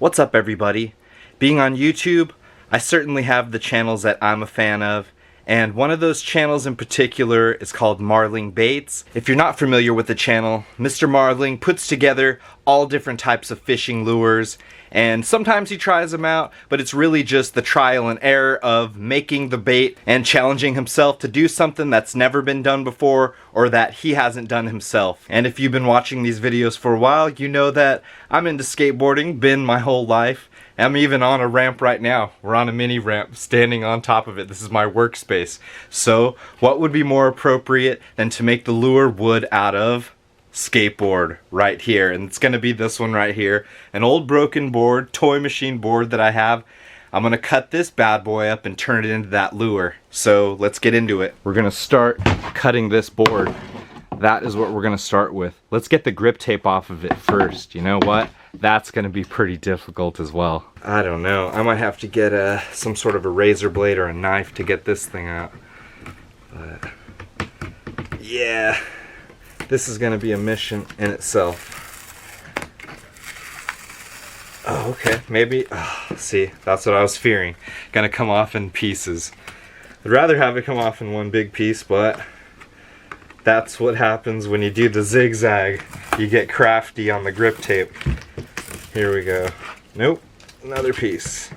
What's up, everybody? Being on YouTube, I certainly have the channels that I'm a fan of, and one of those channels in particular is called Marling Baits. If you're not familiar with the channel, Mr. Marling puts together all different types of fishing lures, and sometimes he tries them out, but it's really just the trial and error of making the bait and challenging himself to do something that's never been done before or that he hasn't done himself. And if you've been watching these videos for a while, you know that I'm into skateboarding, been my whole life. I'm even on a ramp right now. We're on a mini ramp, standing on top of it. This is my workspace. So what would be more appropriate than to make the lure wood out of skateboard right here? And it's gonna be this one right here, an old broken board, toy machine board that I have. I'm gonna cut this bad boy up and turn it into that lure. So let's get into it. We're gonna start cutting this board. That is what we're gonna start with. Let's get the grip tape off of it first. You know what? That's gonna be pretty difficult as well. I don't know, I might have to get some sort of a razor blade or a knife to get this thing out. But yeah, this is gonna be a mission in itself. Oh, okay, maybe, see, that's what I was fearing. Gonna come off in pieces. I'd rather have it come off in one big piece, but that's what happens when you do the zigzag. You get crafty on the grip tape. Here we go. Nope, another piece.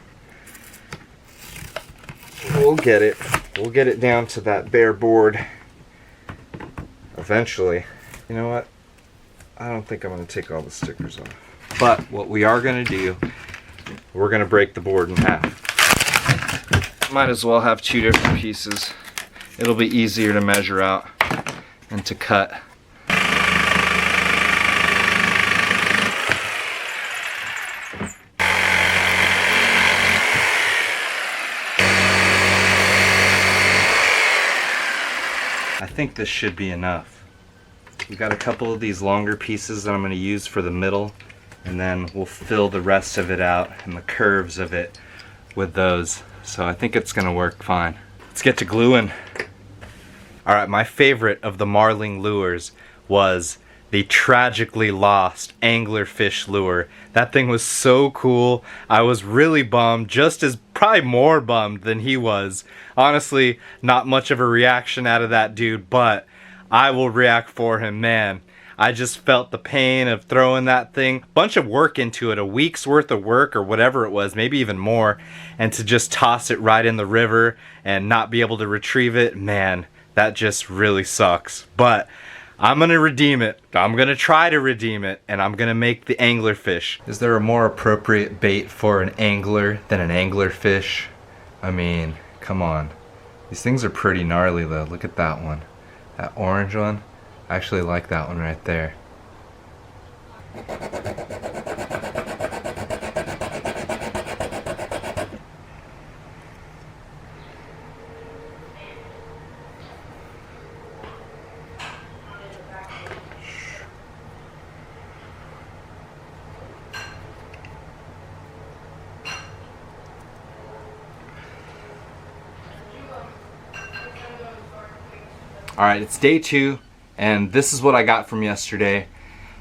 We'll get it. We'll get it down to that bare board eventually. You know what? I don't think I'm going to take all the stickers off. But what we are going to do, we're going to break the board in half. Might as well have two different pieces. It'll be easier to measure out and to cut. I think this should be enough. We've got a couple of these longer pieces that I'm going to use for the middle, and then we'll fill the rest of it out and the curves of it with those. So I think it's going to work fine. Let's get to gluing. Alright, my favorite of the Marling lures was the tragically lost anglerfish lure. That thing was so cool. I was really bummed, just as probably more bummed than he was. Honestly, not much of a reaction out of that dude, but I will react for him, man. I just felt the pain of throwing that thing, bunch of work into it, a week's worth of work or whatever it was, maybe even more, and to just toss it right in the river and not be able to retrieve it, man, that just really sucks. But I'm gonna redeem it. I'm gonna try to redeem it, and I'm gonna make the anglerfish. Is there a more appropriate bait for an angler than an anglerfish? I mean, come on. These things are pretty gnarly though. Look at that one. That orange one. I actually like that one right there. Alright, it's day 2, and this is what I got from yesterday.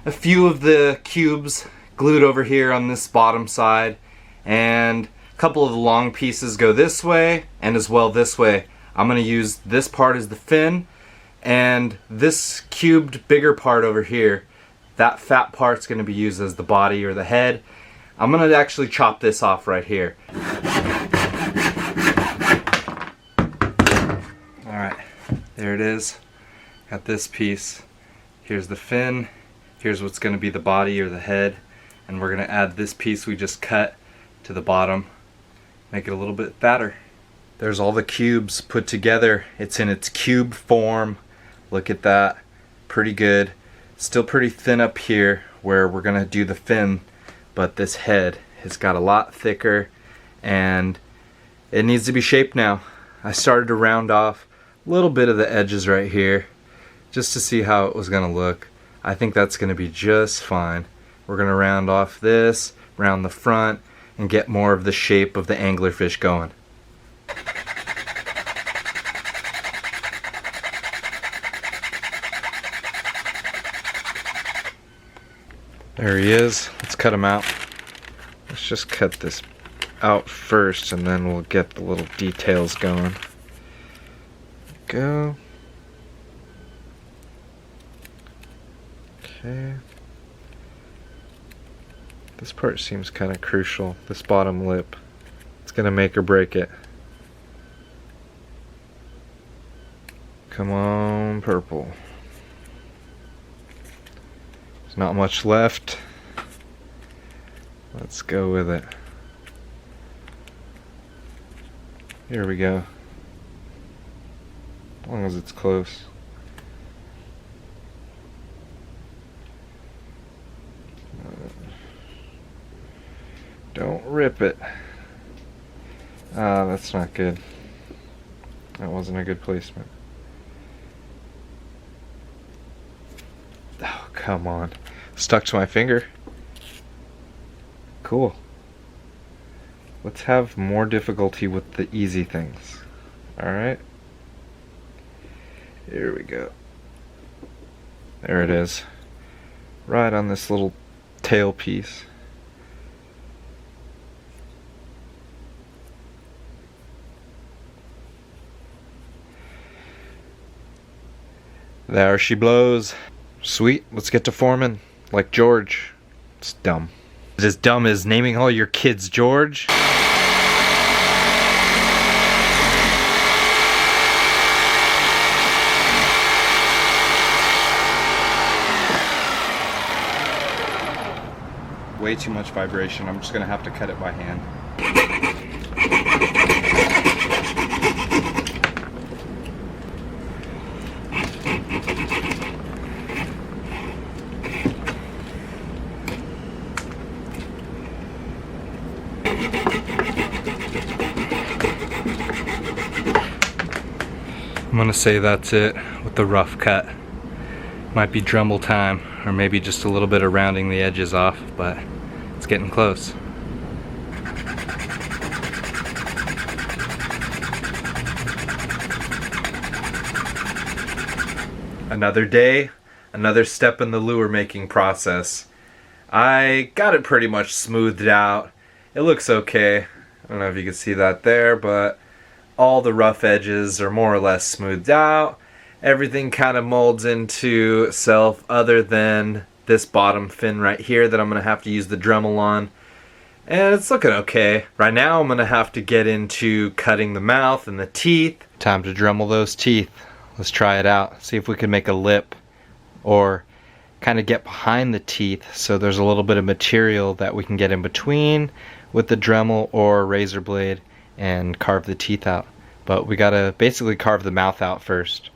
A few of the cubes glued over here on this bottom side, and a couple of the long pieces go this way, and as well this way. I'm going to use this part as the fin, and this cubed bigger part over here, that fat part's going to be used as the body or the head. I'm going to actually chop this off right here. Alright. There it is. Got this piece. Here's the fin. Here's what's going to be the body or the head. And we're going to add this piece we just cut to the bottom. Make it a little bit fatter. There's all the cubes put together. It's in its cube form. Look at that. Pretty good. Still pretty thin up here where we're going to do the fin. But this head has got a lot thicker. And it needs to be shaped now. I started to round off little bit of the edges right here just to see how it was gonna look. I think that's gonna be just fine. We're gonna round off this, round the front, and get more of the shape of the anglerfish going. There he is. Let's cut him out. Let's Let's just cut this out first and then we'll get the little details going. Go. Okay. This part seems kind of crucial, this bottom lip. It's gonna make or break it. Come on, purple. There's not much left. Let's go with it. Here we go. As long as it's close. Don't rip it. Ah, that's not good. That wasn't a good placement. Oh, come on. Stuck to my finger. Cool. Let's have more difficulty with the easy things. Alright. Here we go. There it is. Right on this little tail piece. There she blows. Sweet, let's get to forming. Like George. It's dumb. It's as dumb as naming all your kids George. Way too much vibration. I'm just gonna have to cut it by hand. I'm gonna say that's it with the rough cut. Might be Dremel time, or maybe just a little bit of rounding the edges off, but it's getting close. Another day, another step in the lure making process. I got it pretty much smoothed out. It looks okay. I don't know if you can see that there, but all the rough edges are more or less smoothed out. Everything kind of molds into itself other than this bottom fin right here that I'm going to have to use the Dremel on. And it's looking okay. Right now I'm going to have to get into cutting the mouth and the teeth. Time to Dremel those teeth. Let's try it out. See if we can make a lip or kind of get behind the teeth so there's a little bit of material that we can get in between with the Dremel or razor blade and carve the teeth out. But we gotta basically carve the mouth out first.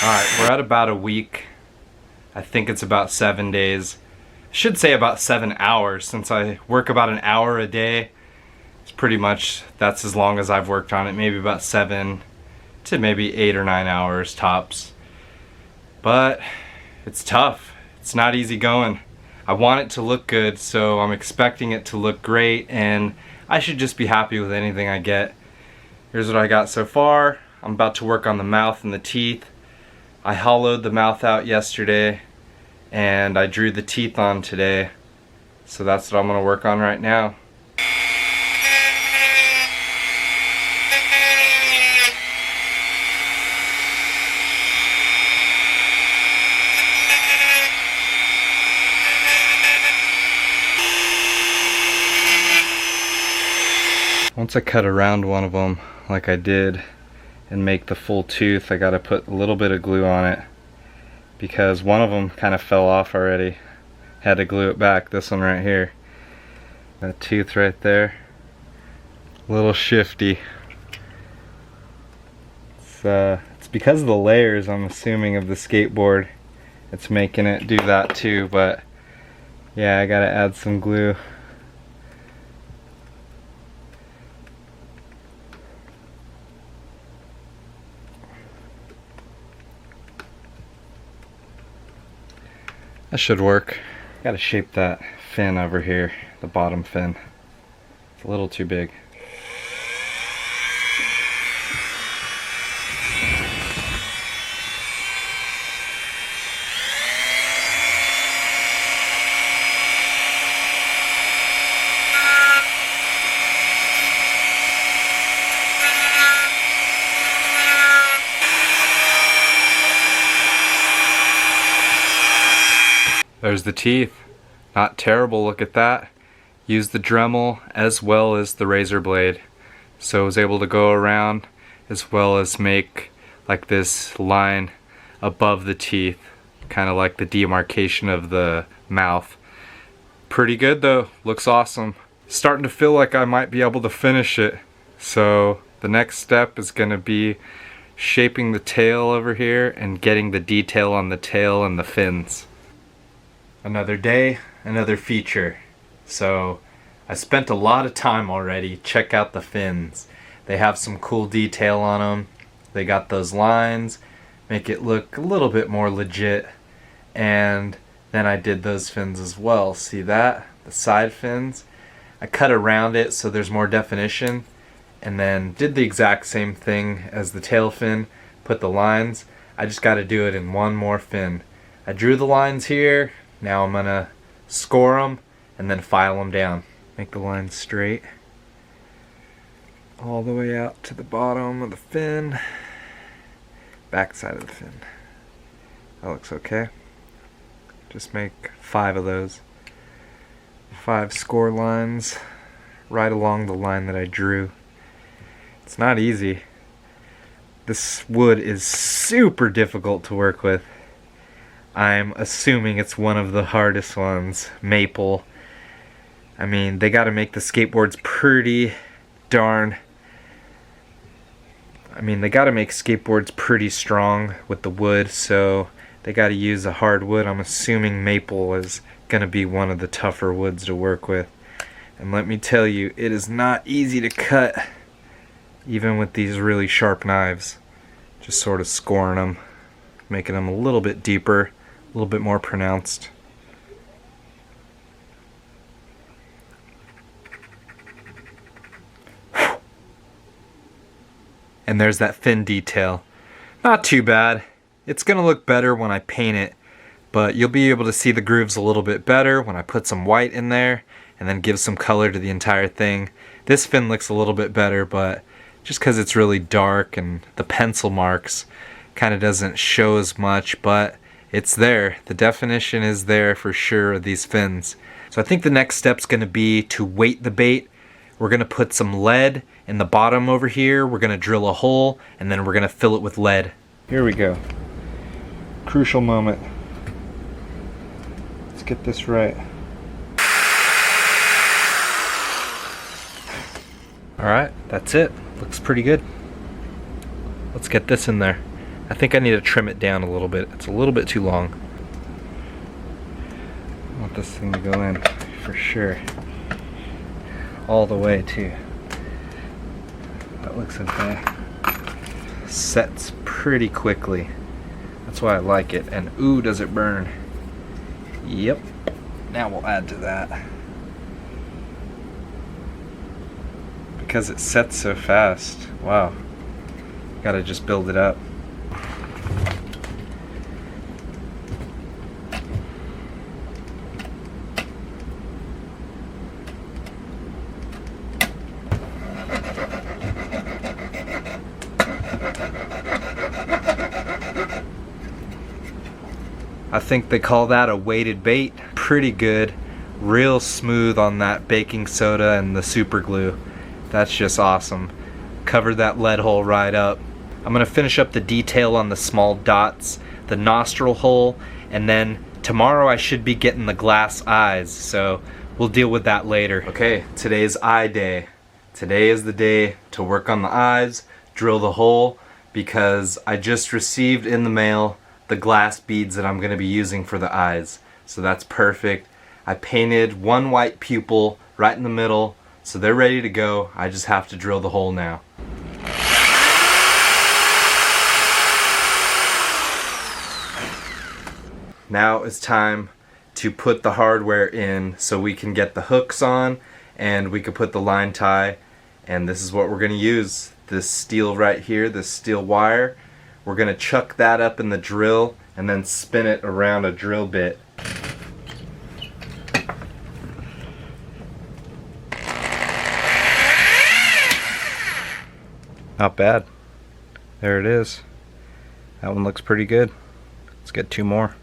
Alright, we're at about a week. I think it's about 7 days. I should say about 7 hours since I work about an hour a day. It's pretty much, that's as long as I've worked on it. Maybe about 7 to maybe 8 or 9 hours tops. But it's tough. It's not easy going. I want it to look good, so I'm expecting it to look great, and I should just be happy with anything I get. Here's what I got so far. I'm about to work on the mouth and the teeth. I hollowed the mouth out yesterday and I drew the teeth on today, so that's what I'm going to work on right now. Once I cut around one of them like I did and make the full tooth, I gotta put a little bit of glue on it because one of them kind of fell off already. Had to glue it back. This one right here, that tooth right there, a little shifty. It's It's because of the layers, I'm assuming, of the skateboard. It's making it do that too, but yeah, I gotta add some glue. That should work. Gotta shape that fin over here, the bottom fin. It's a little too big. There's the teeth. Not terrible, look at that. Used the Dremel as well as the razor blade. So I was able to go around as well as make like this line above the teeth. Kind of like the demarcation of the mouth. Pretty good though, looks awesome. Starting to feel like I might be able to finish it. So the next step is gonna be shaping the tail over here and getting the detail on the tail and the fins. Another day, another feature. So I spent a lot of time already. Check out the fins. They have some cool detail on them. They got those lines, make it look a little bit more legit. And then I did those fins as well. See that? The side fins. I cut around it so there's more definition. And then did the exact same thing as the tail fin. Put the lines. I just got to do it in one more fin. I drew the lines here. Now I'm gonna score them and then file them down. Make the lines straight all the way out to the bottom of the fin, back side of the fin. That looks okay. Just make 5 of those. 5 score lines right along the line that I drew. It's not easy. This wood is super difficult to work with. I'm assuming it's one of the hardest ones. Maple. I mean, they gotta make the skateboards pretty darn... they gotta make skateboards pretty strong with the wood, so they gotta use a hard wood. I'm assuming maple is gonna be one of the tougher woods to work with. And let me tell you, it is not easy to cut, even with these really sharp knives. Just sort of scoring them, making them a little bit deeper, a little bit more pronounced. And there's that fin detail. Not too bad. It's gonna look better when I paint it, but you'll be able to see the grooves a little bit better when I put some white in there and then give some color to the entire thing. This fin looks a little bit better, but just because it's really dark and the pencil marks kind of doesn't show as much, but it's there. The definition is there for sure of these fins. So I think the next step's going to be to weight the bait. We're going to put some lead in the bottom over here. We're going to drill a hole and then we're going to fill it with lead. Here we go. Crucial moment. Let's get this right. Alright, that's it. Looks pretty good. Let's get this in there. I think I need to trim it down a little bit. It's a little bit too long. I want this thing to go in for sure. All the way too. That looks okay. Sets pretty quickly. That's why I like it. And ooh, does it burn. Yep. Now we'll add to that. Because it sets so fast. Wow. Gotta just build it up. I think they call that a weighted bait. Pretty good. Real smooth on that baking soda and the super glue. That's just awesome. Covered that lead hole right up. I'm gonna finish up the detail on the small dots, the nostril hole, and then tomorrow I should be getting the glass eyes, so we'll deal with that later. Okay, today's eye day. Today is the day to work on the eyes, drill the hole, because I just received in the mail the glass beads that I'm going to be using for the eyes. So that's perfect. I painted one white pupil right in the middle, so they're ready to go. I just have to drill the hole now. Now it's time to put the hardware in so we can get the hooks on and we can put the line tie, and this is what we're going to use. This steel right here, this steel wire, we're going to chuck that up in the drill and then spin it around a drill bit. Not bad. There it is. That one looks pretty good. Let's get two more.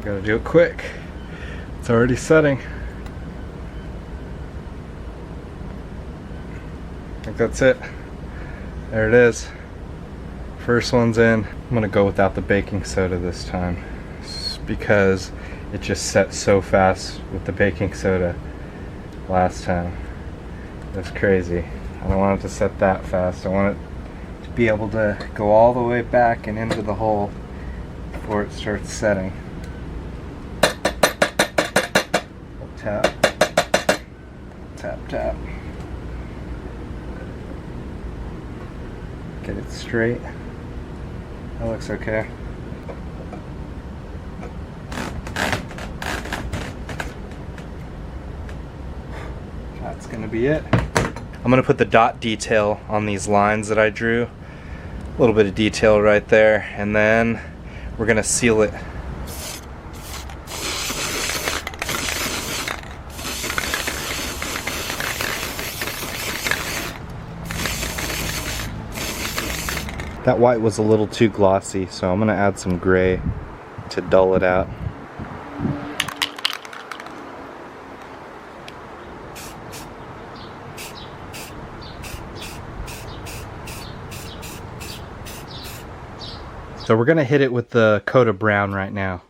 Gotta do it quick. It's already setting. I think that's it. There it is. First one's in. I'm gonna go without the baking soda this time because it just set so fast with the baking soda last time. That's crazy. I don't want it to set that fast. I want it to be able to go all the way back and into the hole before it starts setting. Tap, tap, tap. Get it straight. That looks okay. That's gonna be it. I'm gonna put the dot detail on these lines that I drew. A little bit of detail right there, and then we're gonna seal it. That white was a little too glossy, so I'm going to add some gray to dull it out. So we're going to hit it with the coat of brown right now.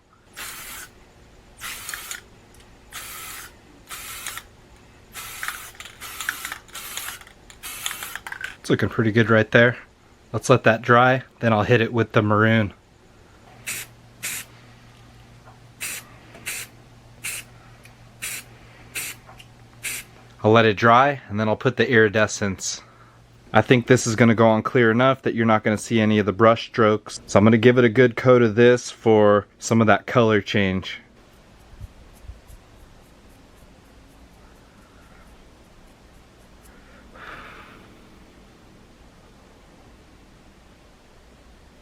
It's looking pretty good right there. Let's let that dry, then I'll hit it with the maroon. I'll let it dry, and then I'll put the iridescence. I think this is going to go on clear enough that you're not going to see any of the brush strokes. So I'm going to give it a good coat of this for some of that color change.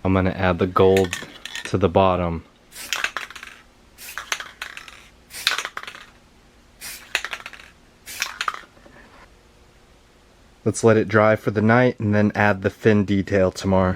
I'm going to add the gold to the bottom. Let's let it dry for the night and then add the fin detail tomorrow.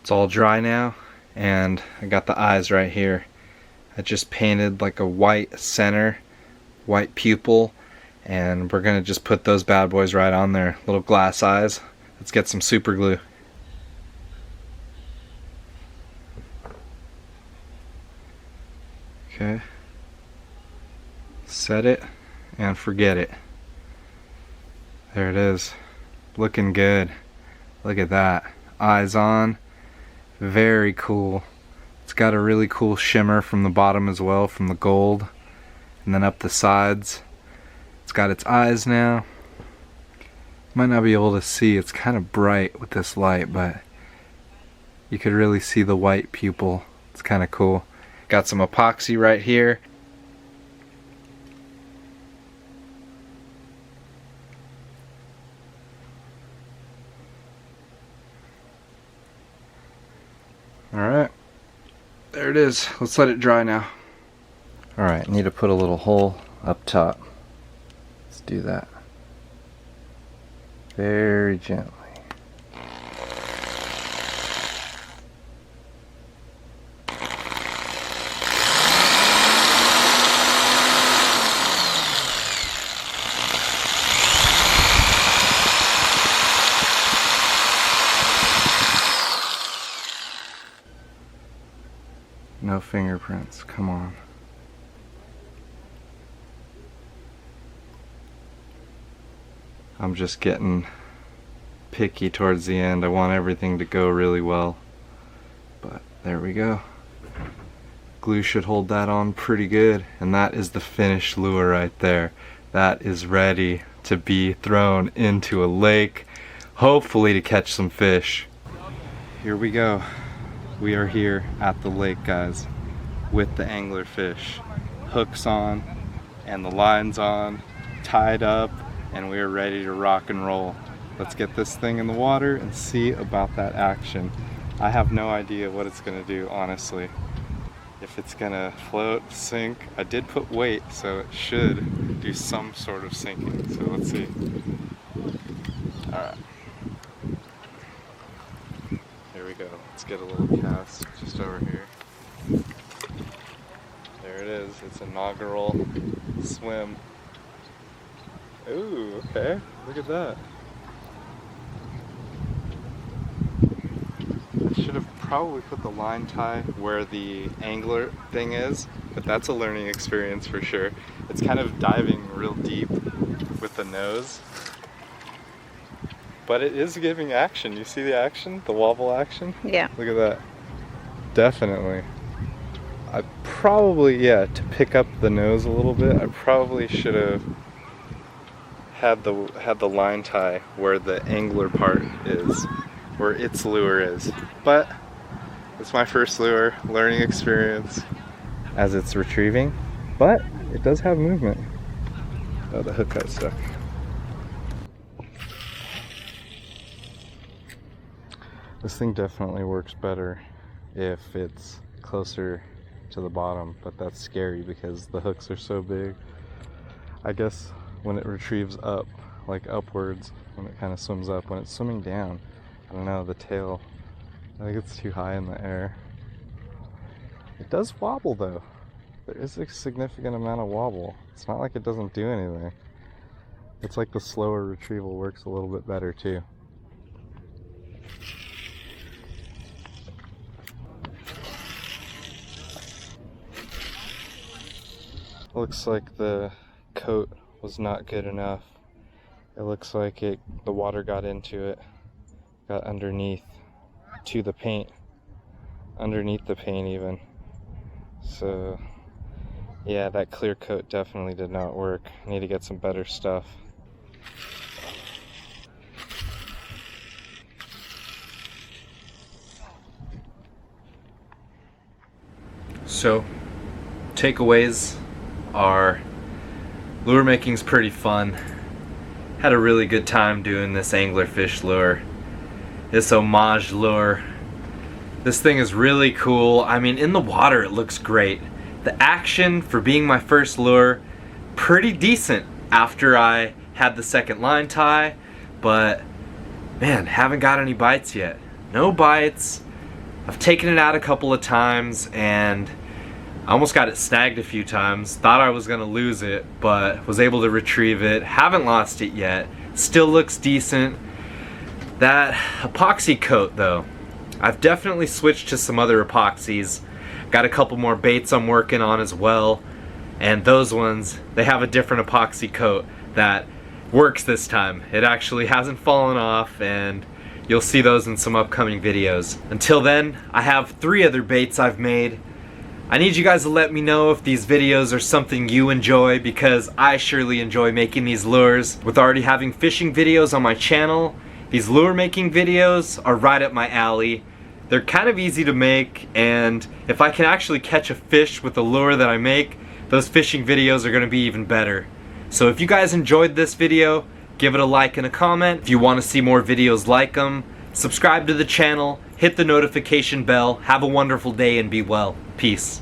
It's all dry now, and I got the eyes right here. I just painted like a white center, white pupil, and we're gonna just put those bad boys right on there. Little glass eyes. Let's get some super glue. Okay. Set it and forget it. There it is. Looking good. Look at that. Eyes on. Very cool. It's got a really cool shimmer from the bottom as well, from the gold, and then up the sides. It's got its eyes now. Might not be able to see, it's kind of bright with this light, but you could really see the white pupil. It's kind of cool. Got some epoxy right here. Alright, there it is. Let's let it dry now. Alright, need to put a little hole up top. Let's do that. Very gently. No fingerprints, come on. I'm just getting picky towards the end. I want everything to go really well. But there we go. Glue should hold that on pretty good. And that is the finished lure right there. That is ready to be thrown into a lake, hopefully to catch some fish. Here we go. We are here at the lake, guys, with the anglerfish. Hooks on and the lines on, tied up, and we are ready to rock and roll. Let's get this thing in the water and see about that action. I have no idea what it's gonna do, honestly. If it's gonna float, sink. I did put weight, so it should do some sort of sinking. So let's see. All right. Here we go. Let's get a little cast just over here. There it is. Its inaugural swim. Ooh, okay. Look at that. I should have probably put the line tie where the angler thing is, but that's a learning experience for sure. It's kind of diving real deep with the nose. But it is giving action. You see the action? The wobble action? Yeah. Look at that. Definitely. I probably, yeah, to pick up the nose a little bit, I probably should have had the line tie where the angler part is, where its lure is. But it's my first lure, learning experience as it's retrieving. But it does have movement. Oh, the hook got stuck. This thing definitely works better if it's closer to the bottom, but that's scary because the hooks are so big. I guess when it retrieves up, like upwards, when it kind of swims up, when it's swimming down, I don't know, the tail, I think it's too high in the air. It does wobble though. There is a significant amount of wobble. It's not like it doesn't do anything. It's like the slower retrieval works a little bit better too. Looks like the coat was not good enough. It looks like the water got into it, got underneath to the paint, underneath the paint even. So yeah, that clear coat definitely did not work. I need to get some better stuff. So, takeaways are lure making's pretty fun. Had a really good time doing this anglerfish lure, this homage lure. This thing is really cool. I mean, in the water it looks great. The action for being my first lure, pretty decent after I had the second line tie, but man, haven't got any bites yet. No bites. I've taken it out a couple of times and I almost got it snagged a few times. Thought I was gonna lose it, but was able to retrieve it. Haven't lost it yet. Still looks decent. That epoxy coat though, I've definitely switched to some other epoxies. Got a couple more baits I'm working on as well. And those ones, they have a different epoxy coat that works this time. It actually hasn't fallen off and you'll see those in some upcoming videos. Until then, I have 3 other baits I've made. I need you guys to let me know if these videos are something you enjoy, because I surely enjoy making these lures. With already having fishing videos on my channel, these lure making videos are right up my alley. They're kind of easy to make, and if I can actually catch a fish with the lure that I make, those fishing videos are going to be even better. So if you guys enjoyed this video, give it a like and a comment. If you want to see more videos like them, subscribe to the channel, hit the notification bell. Have a wonderful day and be well. Peace.